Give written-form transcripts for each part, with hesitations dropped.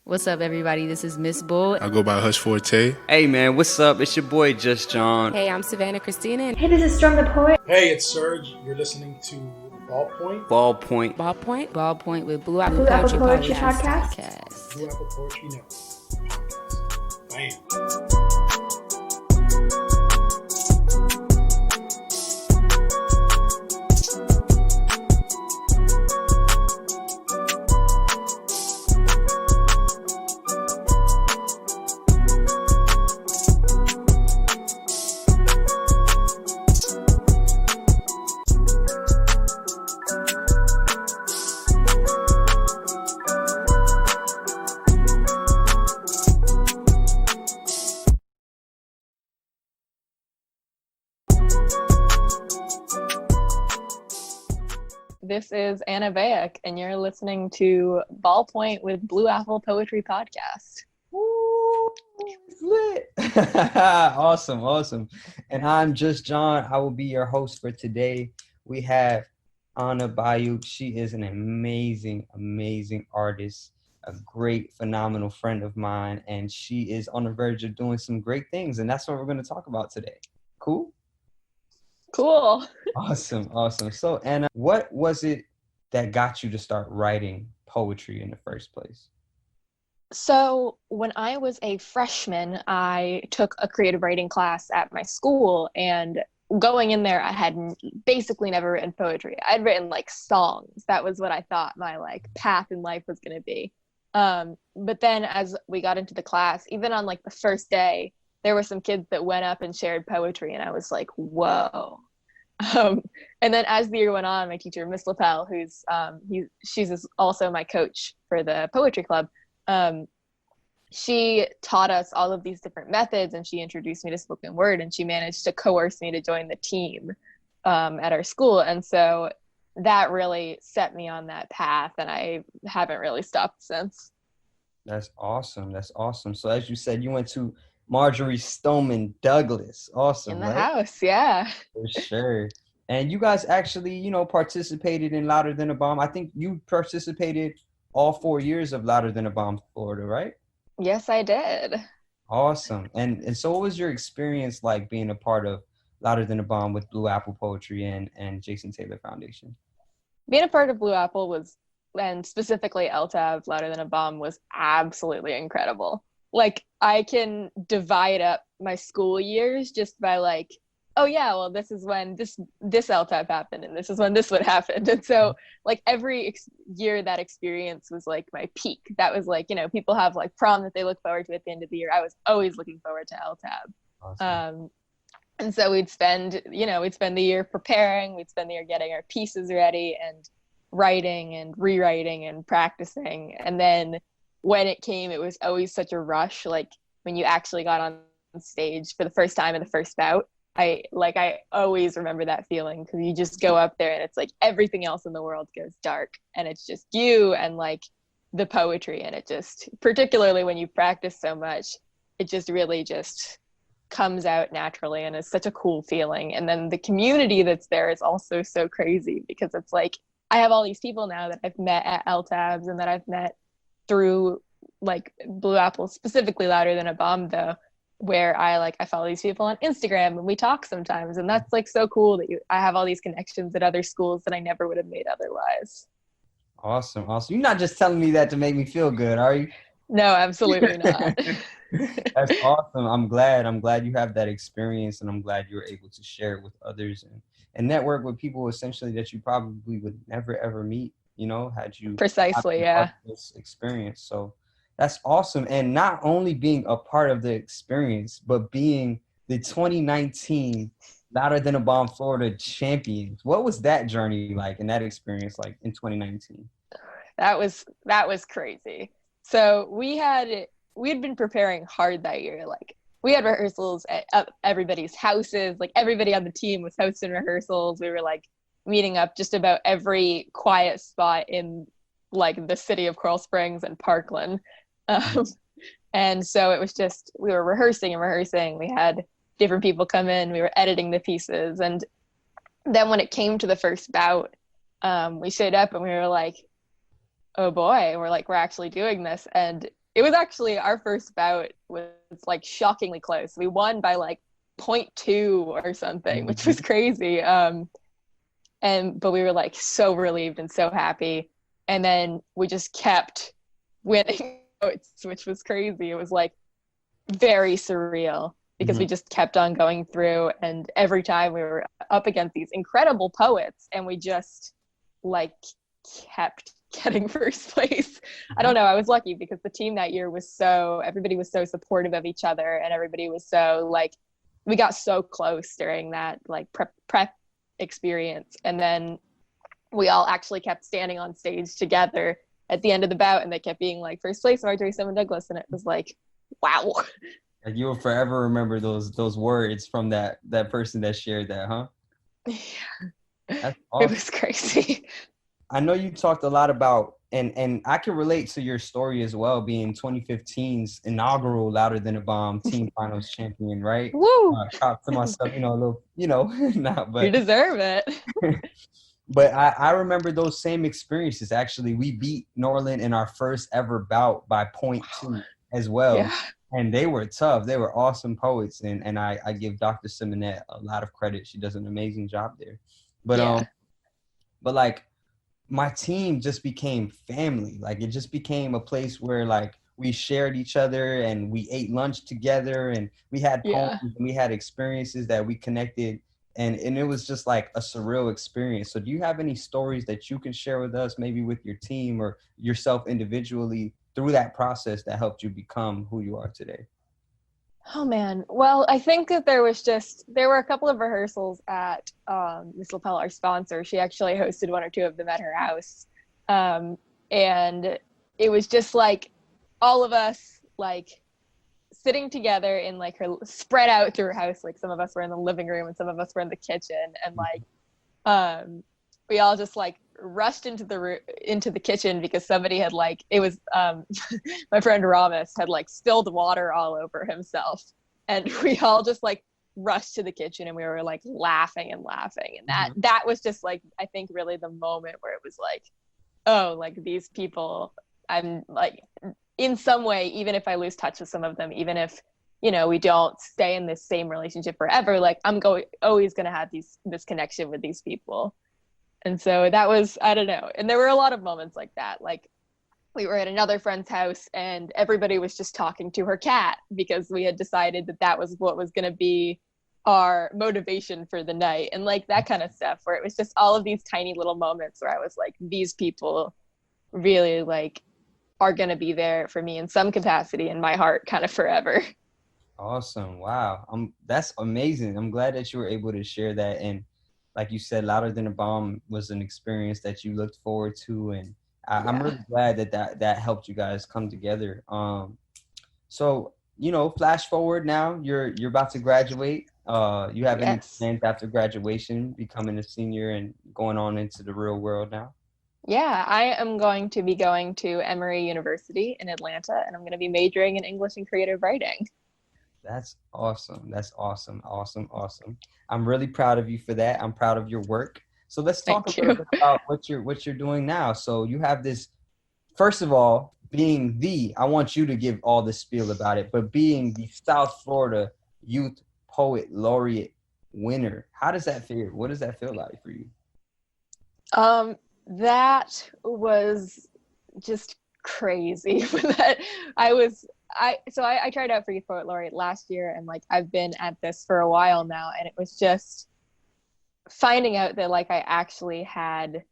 What's up, everybody? This is Miss Bull. I go by Hush Forte. Hey man, what's up? It's your boy Just John. Hey, I'm Savannah Christina. Hey, this is Storm the Poet. Hey, it's Serge. You're listening to Ballpoint. Ballpoint with Blue Apple Poetry Poetry Podcast. Blue Apple Poetry Network. Bam. This is Anna Bayuk, and you're listening to Ballpoint with Blue Apple Poetry Podcast. Woo, it's lit. Awesome. And I'm Just John. I will be your host for today. We have Anna Bayuk. She is an amazing artist, a great, phenomenal friend of mine, and she is on the verge of doing some great things, and that's what we're going to talk about today. Cool? Cool. Awesome. So, Anna, what was it that got you to start writing poetry in the first place? So when I was a freshman, I took a creative writing class at my school, and going in there, I had basically never written poetry. I'd written like songs. That was what I thought my like path in life was going to be. But then as we got into the class, even on like the first day, there were some kids that went up and shared poetry, and I was like, whoa. And then as the year went on, my teacher, Miss Lapel, she's also my coach for the poetry club, she taught us all of these different methods, and she introduced me to spoken word, and she managed to coerce me to join the team at our school. And so that really set me on that path, and I haven't really stopped since. That's awesome. So as you said, you went to Marjory Douglas. Awesome. In the right? house, yeah. For sure. And you guys actually, participated in Louder Than a Bomb. I think you participated all 4 years of Louder Than a Bomb, Florida, right? Yes, I did. Awesome. And so what was your experience like being a part of Louder Than a Bomb with Blue Apple Poetry and Jason Taylor Foundation? Being a part of Blue Apple and specifically LTAB, Louder Than a Bomb, was absolutely incredible. Like, I can divide up my school years just by like, oh yeah, well, this is when this LTAB happened, and this is when this would happen. And so like every year that experience was like my peak. That was like, people have like prom that they look forward to at the end of the year. I was always looking forward to LTAB. Awesome. And so we'd spend the year preparing, we'd spend the year getting our pieces ready and writing and rewriting and practicing. And then when it came, it was always such a rush. Like when you actually got on stage for the first time in the first bout, I always remember that feeling, because you just go up there and it's like everything else in the world goes dark, and it's just you and like the poetry, and it just, particularly when you practice so much, it just really just comes out naturally, and it's such a cool feeling. And then the community that's there is also so crazy, because it's like I have all these people now that I've met at LTABs and that I've met through like Blue Apple, specifically Louder Than a Bomb though, where I follow these people on Instagram and we talk sometimes, and that's like so cool that I have all these connections at other schools that I never would have made otherwise. Awesome. You're not just telling me that to make me feel good, are you? No, absolutely not. That's awesome. I'm glad you have that experience, and I'm glad you were able to share it with others and network with people essentially that you probably would never ever meet, had you precisely, yeah, this experience. So that's awesome. And not only being a part of the experience, but being the 2019 Louder Than a Bomb Florida champions. What was that journey like, and that experience like in 2019? That was crazy. So we had been preparing hard that year. Like, we had rehearsals at everybody's houses. Like, everybody on the team was hosting rehearsals. We were like meeting up just about every quiet spot in like the city of Coral Springs and Parkland. And so it was just, we were rehearsing. We had different people come in, we were editing the pieces. And then when it came to the first bout, we showed up and we were like, oh boy, we're actually doing this. And it was actually our first bout was like shockingly close. We won by like 0.2 or something, which was crazy. But we were like so relieved and so happy. And then we just kept winning votes, which was crazy. It was like very surreal because we just kept on going through, and every time we were up against these incredible poets, and we just like kept getting first place. I don't know, I was lucky because the team that year was everybody was so supportive of each other, and everybody was so like, we got so close during that like prep experience. And then we all actually kept standing on stage together at the end of the bout, and they kept being like, first place Marjory Douglas, and it was like, wow. Like, you will forever remember those words from that person that shared that, huh? Yeah. That's awesome. It was crazy. I know you talked a lot about, and I can relate to your story as well, being 2015's inaugural Louder Than a Bomb team finals champion, right? Woo! Props to myself, a little, nah, but you deserve it. But I remember those same experiences. Actually, we beat Norland in our first ever bout by 0.2 as well. Yeah. And they were tough. They were awesome poets. And I give Dr. Simonette a lot of credit. She does an amazing job there. But but like, my team just became family. Like, it just became a place where like we shared each other, and we ate lunch together, and we had poems, and we had experiences that we connected. And it was just like a surreal experience. So do you have any stories that you can share with us, maybe with your team or yourself individually, through that process that helped you become who you are today? Oh man. Well, I think that there were a couple of rehearsals at Miss Lapel, our sponsor. She actually hosted one or two of them at her house. And it was just like all of us like sitting together in like her, spread out through her house. Like, some of us were in the living room and some of us were in the kitchen, and like we all just like rushed into the kitchen because somebody had like, it was my friend Ramis had like spilled water all over himself, and we all just like rushed to the kitchen, and we were like laughing, and that was just like, I think really the moment where it was like, oh, like these people, I'm like, in some way, even if I lose touch with some of them, even if, we don't stay in this same relationship forever, like I'm always going to have this connection with these people. And so that was, I don't know. And there were a lot of moments like that. Like, we were at another friend's house, and everybody was just talking to her cat because we had decided that was what was going to be our motivation for the night. And like that kind of stuff, where it was just all of these tiny little moments where I was like, these people really like are going to be there for me in some capacity in my heart kind of forever. Awesome. Wow. That's amazing. I'm glad that you were able to share that. And like you said, Louder Than a Bomb was an experience that you looked forward to. And I'm really glad that helped you guys come together. So, flash forward now, you're about to graduate. You have any plans after graduation, becoming a senior and going on into the real world now? Yeah, I am going to be going to Emory University in Atlanta, and I'm going to be majoring in English and creative writing. That's awesome. That's awesome. Awesome. Awesome. I'm really proud of you for that. I'm proud of your work. So let's talk a little bit about what you're doing now. So you have this, first of all, I want you to give all the spiel about it, but being the South Florida Youth Poet Laureate winner, how does that feel? What does that feel like for you? That was just crazy. I tried out for Youth Poet Laureate last year, and like I've been at this for a while now, and it was just finding out that like I actually had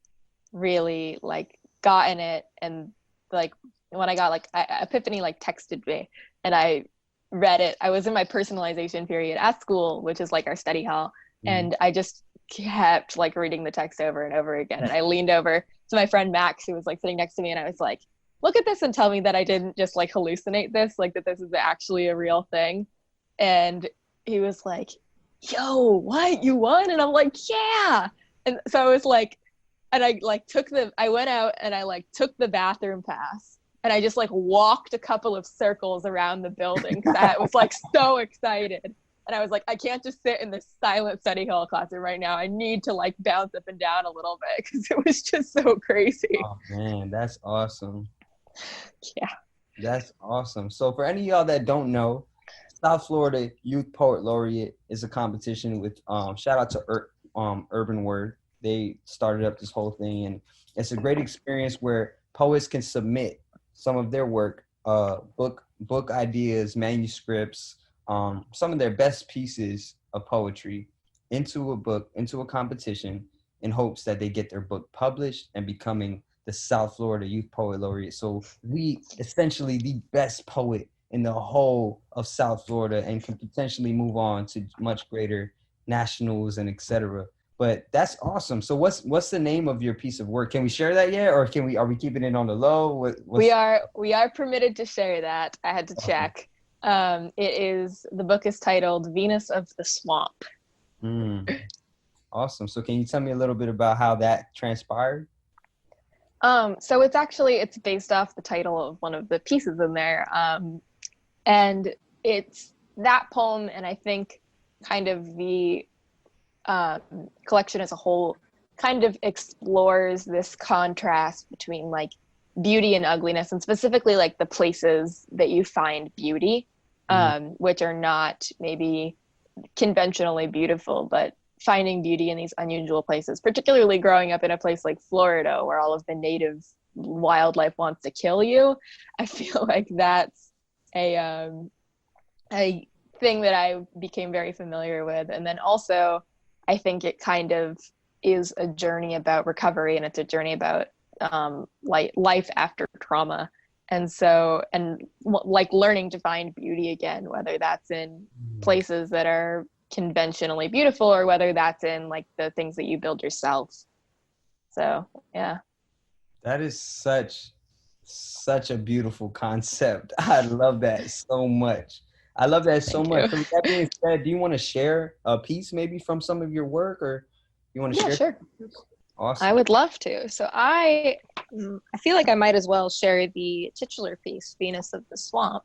really like gotten it, and like when I got like Epiphany like texted me and I read it. I was in my personalization period at school, which is like our study hall, and I just kept like reading the text over and over again. And I leaned over to my friend Max, who was like sitting next to me, and I was like, look at this and tell me that I didn't just like hallucinate this, like that this is actually a real thing. And he was like, yo, what, you won? And I'm like, yeah. And so I was like, and I like I went out and I like took the bathroom pass, and I just like walked a couple of circles around the building because I was like so excited. And I was like, I can't just sit in this silent study hall classroom right now. I need to like bounce up and down a little bit because it was just so crazy. Oh man, that's awesome. Yeah. That's awesome. So for any of y'all that don't know, South Florida Youth Poet Laureate is a competition with shout out to Urban Word. They started up this whole thing, and it's a great experience where poets can submit some of their work, book ideas, manuscripts, some of their best pieces of poetry into a book, into a competition, in hopes that they get their book published and becoming the South Florida Youth Poet Laureate. So we essentially the best poet in the whole of South Florida and can potentially move on to much greater nationals and etc. But that's awesome. So what's the name of your piece of work? Can we share that yet, or are we keeping it on the low? We are permitted to share that. I had to check. The book is titled Venus of the Swamp. Awesome. So can you tell me a little bit about how that transpired? So it's based off the title of one of the pieces in there. And it's that poem, and I think kind of the collection as a whole kind of explores this contrast between like beauty and ugliness, and specifically like the places that you find beauty, which are not maybe conventionally beautiful, but finding beauty in these unusual places, particularly growing up in a place like Florida where all of the native wildlife wants to kill you. I feel like that's a thing that I became very familiar with. And then also I think it kind of is a journey about recovery, and it's a journey about life after trauma. And so, and like learning to find beauty again, whether that's in places that are conventionally beautiful or whether that's in like the things that you build yourself. So, yeah. That is such a beautiful concept. I love that so much. So much. So with that being said, do you want to share a piece maybe from some of your work, or you want to share? Sure. Awesome. I would love to. So I feel like I might as well share the titular piece, Venus of the Swamp,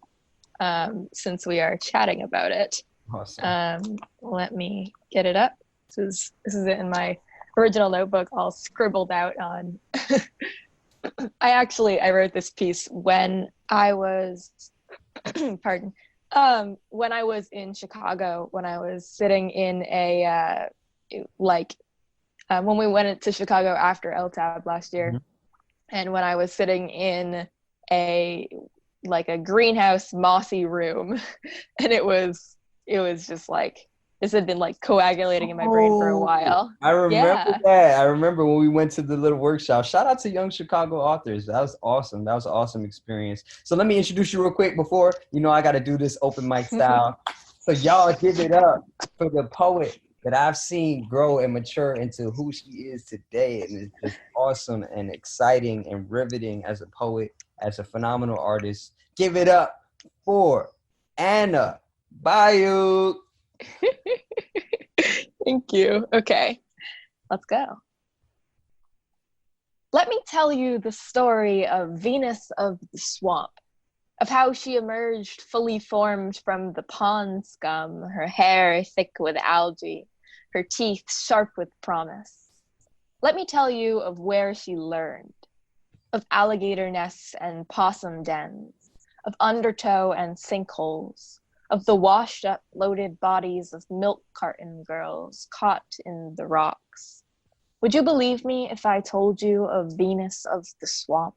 since we are chatting about it. Awesome. Let me get it up. This is it in my original notebook, all scribbled out on. I wrote this piece when I was, pardon, when I was in Chicago, when I was sitting in a, when we went to Chicago after LTAB last year, and when I was sitting in a greenhouse mossy room, and it was just like, this had been like coagulating in my brain for a while. I remember that. I remember when we went to the little workshop. Shout out to Young Chicago Authors. That was awesome. That was an awesome experience. So let me introduce you real quick before, I got to do this open mic style. So y'all give it up for the poet that I've seen grow and mature into who she is today. And it's just awesome and exciting and riveting as a poet, as a phenomenal artist. Give it up for Anna Bayuk. Thank you. Okay, let's go. Let me tell you the story of Venus of the Swamp, of how she emerged fully formed from the pond scum, her hair thick with algae, her teeth sharp with promise. Let me tell you of where she learned, of alligator nests and possum dens, of undertow and sinkholes, of the washed up, bloated bodies of milk carton girls caught in the rocks. Would you believe me if I told you of Venus of the Swamp,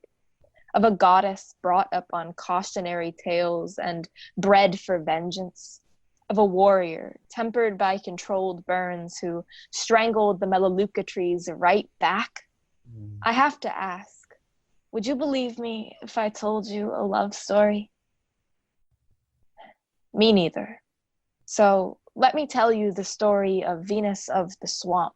of a goddess brought up on cautionary tales and bred for vengeance, of a warrior tempered by controlled burns who strangled the melaleuca trees right back? I have to ask, would you believe me if I told you a love story? Me neither. So let me tell you the story of Venus of the Swamp,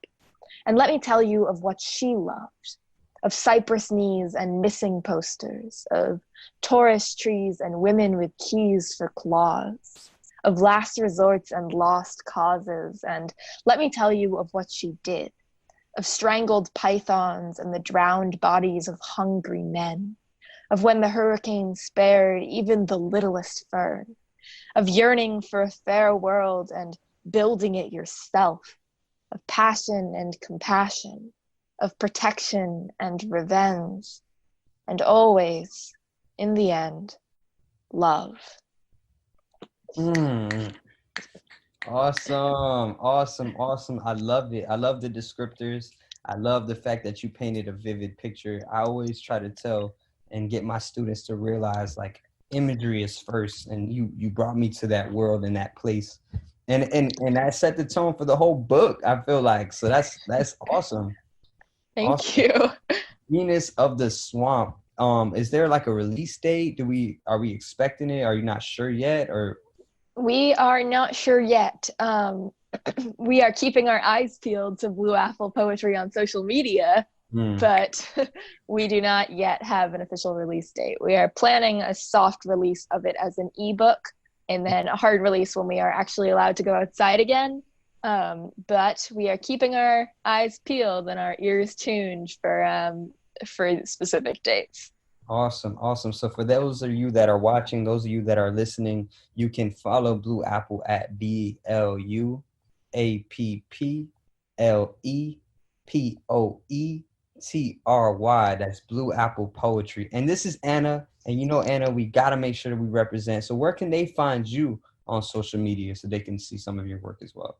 and let me tell you of what she loved, of cypress knees and missing posters, of Taurus trees and women with keys for claws, of last resorts and lost causes, and let me tell you of what she did, of strangled pythons and the drowned bodies of hungry men, of when the hurricane spared even the littlest fern, of yearning for a fair world and building it yourself, of passion and compassion, of protection and revenge, and always, in the end, love. Awesome, awesome, awesome. I love it. I love the descriptors. I love the fact that you painted a vivid picture. I always try to tell and get my students to realize like imagery is first, and you brought me to that world and that place. And that set the tone for the whole book, I feel like. So that's awesome. Thank Awesome. you. Venus of the Swamp. Is there like a release date? Are we expecting it? Are you not sure yet? Or We are not sure yet. We are keeping our eyes peeled to Blue Apple Poetry on social media, but we do not yet have an official release date. We are planning a soft release of it as an ebook, and then a hard release when we are actually allowed to go outside again. But we are keeping our eyes peeled and our ears tuned for specific dates. Awesome, awesome. So for those of you that are watching, those of you that are listening, you can follow Blue Apple at BLUAPPLEPOETRY. That's Blue Apple Poetry. And this is Anna. And you know, Anna, we got to make sure that we represent. So where can they find you on social media so they can see some of your work as well?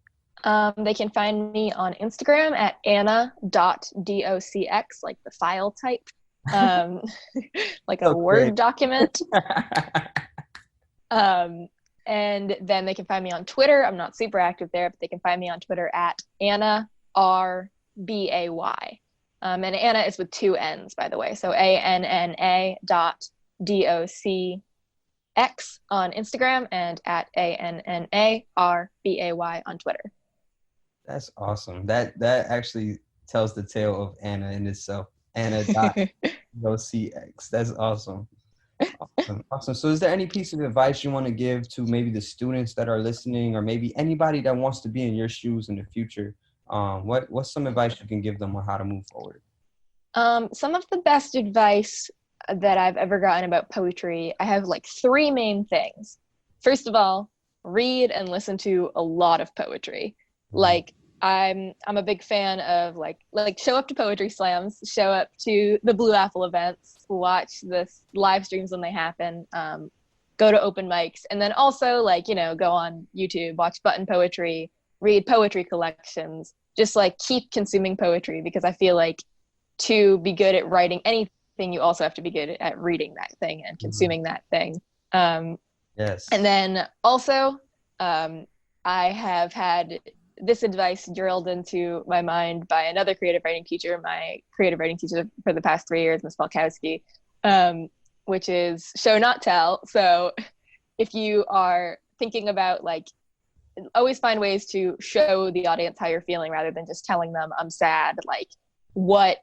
They can find me on Instagram at anna.docx, like the file type. Like a Word document. And then they can find me on Twitter. I'm not super active there, but they can find me on Twitter at Anna R Bay. And Anna is with 2 N's, by the way. So ANNA.DOCX on Instagram and at ANNARBAY on Twitter. That's awesome. That actually tells the tale of Anna in itself. Anna.docx. That's awesome. Awesome. So is there any piece of advice you want to give to maybe the students that are listening, or maybe anybody that wants to be in your shoes in the future? What's some advice you can give them on how to move forward? Some of the best advice that I've ever gotten about poetry, I have like 3 main things. First of all, read and listen to a lot of poetry. Like I'm a big fan of like show up to poetry slams, show up to the Blue Apple events, watch the live streams when they happen, go to open mics, and then also like, you know, go on YouTube, watch Button Poetry, read poetry collections, just like keep consuming poetry, because I feel like to be good at writing anything, you also have to be good at reading that thing and consuming that thing. Yes. And then also, I have had this advice drilled into my mind by another creative writing teacher, my creative writing teacher for the past 3 years, Ms. Polkowski, which is show not tell. So if you are thinking about like, always find ways to show the audience how you're feeling rather than just telling them I'm sad, like what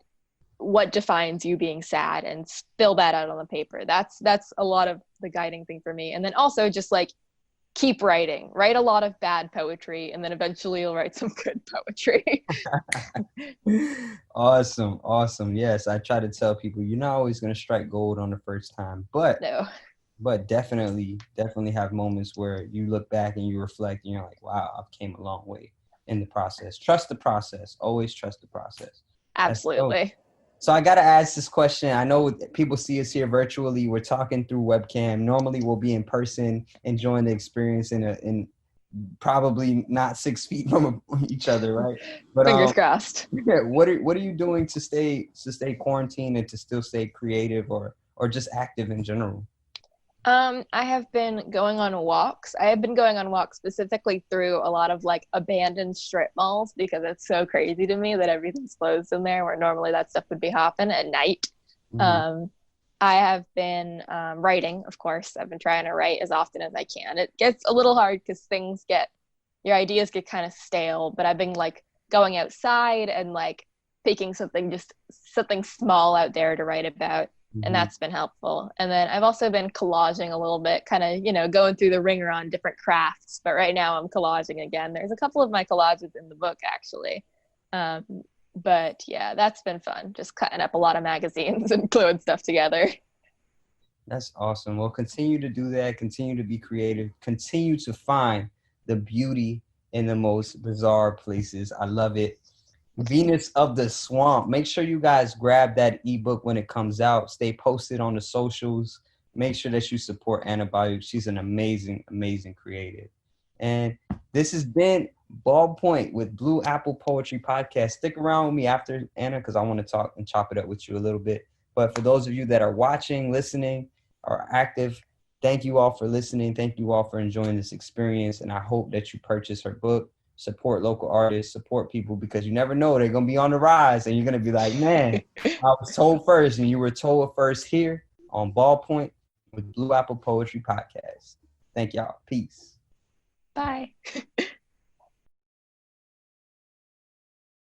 defines you being sad, and spill that out on the paper. That's a lot of the guiding thing for me. And then also just like keep writing, write a lot of bad poetry, and then eventually you'll write some good poetry. Awesome. Yes, I try to tell people you're not always going to strike gold on the first time, but definitely have moments where you look back and you reflect and you're like, wow, I've came a long way in the process. Trust the process. Always trust the process. Absolutely. So I got to ask this question. I know people see us here virtually. We're talking through webcam. Normally we'll be in person, enjoying the experience in probably not 6 feet from each other, right? But fingers crossed. What are you doing to stay quarantined and to still stay creative or just active in general? I have been going on walks. I have been going on walks specifically through a lot of like abandoned strip malls, because it's so crazy to me that everything's closed in there where normally that stuff would be hopping at night. I have been writing, of course. I've been trying to write as often as I can. It gets a little hard because your ideas get kind of stale, but I've been like going outside and like picking something small out there to write about. And that's been helpful. And then I've also been collaging a little bit, kind of, you know, going through the ringer on different crafts. But right now I'm collaging again. There's a couple of my collages in the book, actually. But yeah, that's been fun. Just cutting up a lot of magazines and gluing stuff together. That's awesome. Well, continue to do that. Continue to be creative. Continue to find the beauty in the most bizarre places. I love it. Venus of the Swamp. Make sure you guys grab that ebook when it comes out. Stay posted on the socials. make sure that you support Anna Bayuk. She's an amazing, amazing creative. And this has been Ballpoint with Blue Apple Poetry Podcast. Stick around with me after, Anna, because I want to talk and chop it up with you a little bit. But for those of you that are watching, listening, or active, thank you all for listening. Thank you all for enjoying this experience. And I hope that you purchase her book, support local artists, support people, because you never know, they're going to be on the rise. And you're going to be like, man, I was told first. And you were told first here on Ballpoint with Blue Apple Poetry Podcast. Thank y'all. Peace. Bye.